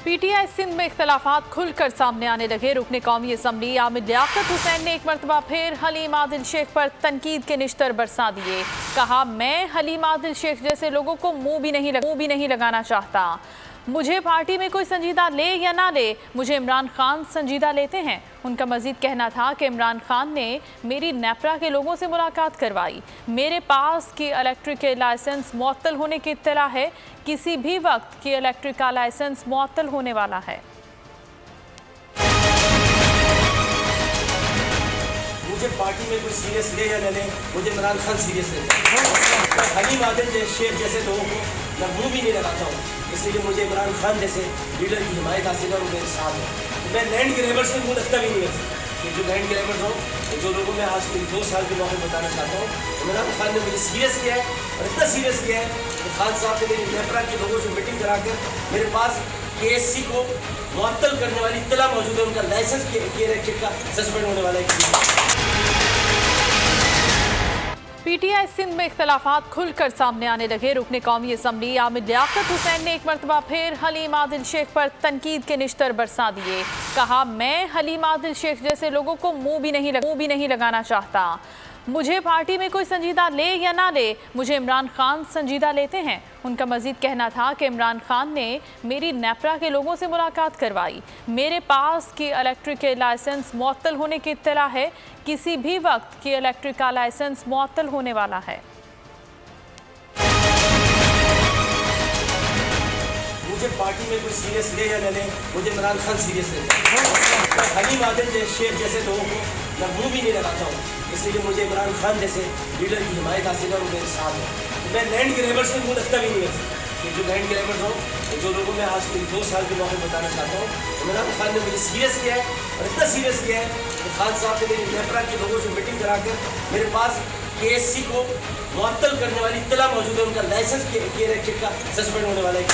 PTI Sindh में इख्तलाफात खुलकर सामने आने लगे। रुकने कौमी असम्बली आमिर लियाकत हुसैन ने एक मरतबा फिर हलीम आदिल शेख पर तनकीद के निश्तर बरसा दिए। कहा, मैं हलीम आदिल शेख जैसे लोगों को मुंह भी नहीं लगाना चाहता। मुझे पार्टी में कोई संजीदा ले या ना ले, मुझे इमरान खान संजीदा लेते हैं। उनका मजीद कहना था कि इमरान खान ने मेरी नेपरा के लोगों से मुलाकात करवाई। मेरे पास की इलेक्ट्रिक के लाइसेंस मुअत्तल होने की इत्तला है। किसी भी वक्त की इलेक्ट्रिक का लाइसेंस मुअत्तल होने वाला है। मुझे पार्टी में कोई सीरियस ले या न ले, मुझे इमरान खान सीरियस लेता है। हलीम आदिल शेख जैसे लोगों को मैं मुँह भी नहीं लगाता हूँ, इसलिए मुझे इमरान खान जैसे लीडर की हिमायत हासिल है और मेरे साथ है। मैं लैंड ग्रैबर्स में मुँह लगता भी नहीं है कि जो लैंड ग्रैबर्स हो, जो लोगों में आज 2 साल के मौके बताना चाहता हूँ। इमरान खान ने मुझे सीरियस किया है और इतना सीरियस किया है कि खान साहब ने मेरी नेपरा के लोगों से मीटिंग कराकर मेरे पास KSC को मुअत्तल करने वाली इत्तला मौजूद है। उनका लाइसेंस के का सस्पेंड होने वाला है। पीटीआई सिंध में इख्तलाफात खुलकर सामने आने लगे। रुकने कौमी असम्बली आमिर लियाकत हुसैन ने एक मरतबा फिर हलीम आदिल शेख पर तनकीद के निश्तर बरसा दिए। कहा, मैं हलीम आदिल शेख जैसे लोगों को मुंह भी नहीं लगाना चाहता। मुझे पार्टी में कोई संजीदा ले या ना ले, मुझे इमरान खान संजीदा लेते हैं। उनका मजीद कहना था कि इमरान खान ने मेरी नेपरा के लोगों से मुलाकात करवाई। मेरे पास की इलेक्ट्रिक के लाइसेंस मुअत्तल होने की इत्तला है। किसी भी वक्त की इलेक्ट्रिक का लाइसेंस मुअत्तल होने वाला है। मुझे पार्टी में कोई सीरियस ले या न ले, मुझे इमरान खान सीरियस लेता है। हलीम आदिल शेख जैसे लोगों को मैं मुँह भी नहीं लगाता हूँ, इसलिए मुझे इमरान खान जैसे लीडर की हिमायत हासिल है और मेरे साथ है। मैं लैंड ग्रैबर्स में मुँह लगता भी नहीं है कि जो लैंड ग्रैबर्स हो, जो लोगों में आज 2 साल के मौके बताना चाहता हूँ। इमरान खान ने मुझे सीरियस किया है और इतना सीरियस किया है कि खान साहब ने मेरी नेपरा के लोगों से मीटिंग कराकर मेरे पास KSC को मुअत्तल करने वाली इत्तला मौजूद है। उनका लाइसेंस का सस्पेंड होने वाला है।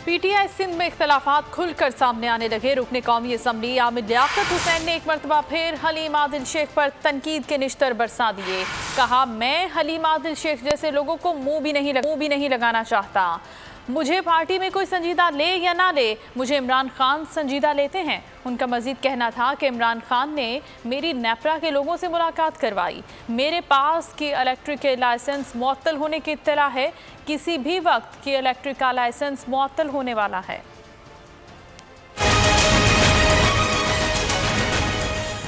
पीटीआई सिंध में इख्तलाफात खुलकर सामने आने लगे। रुकने कौमी असम्बली आमिर लियाकत हुसैन ने एक मरतबा फिर हलीम आदिल शेख पर तनकीद के निश्तर बरसा दिए। कहा, मैं हलीम आदिल शेख जैसे लोगों को मुंह भी नहीं लगाना चाहता। मुझे पार्टी में कोई संजीदा ले या ना ले, मुझे इमरान खान संजीदा लेते हैं। उनका मजीद कहना था कि इमरान खान ने मेरी नेपरा के लोगों से मुलाकात करवाई। मेरे पास की इलेक्ट्रिक के लाइसेंस मुअत्तल होने की इत्तला है। किसी भी वक्त की इलेक्ट्रिक का लाइसेंस मुअत्तल होने वाला है।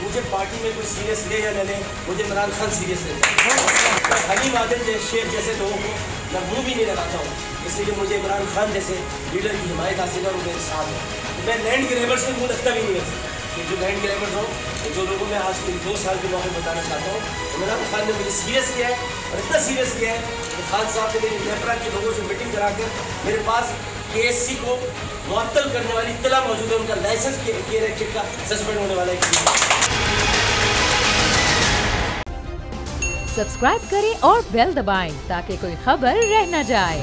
मुझे पार्टी में कोई सीरियस ले या न ले, मुझे इमरान खान सीरियस लेता है। हलीम आदिल शेख जैसे लोगों को मैं मुँह भी नहीं लगाता हूँ, इसलिए मुझे इमरान खान जैसे लीडर की हिमायत हासिल है और मेरे साथ है। मैं लैंड ग्रैबर्स में मुँह लगता भी नहीं है कि जो लैंड ग्रैबर्स हो, जो लोगों में आज 2 साल के मौके बताना चाहता हूँ। इमरान खान ने मुझे सीरियस किया है और इतना सीरियस किया है कि खान साहब ने मेरी नेपरा के लोगों से मीटिंग कराकर मेरे पास KSC को मुअत्तल करने वाली इत्तला मौजूद है। उनका लाइसेंस का सस्पेंड होने वाला है। सब्सक्राइब करें और बेल दबाएं ताकि कोई खबर रह न जाए।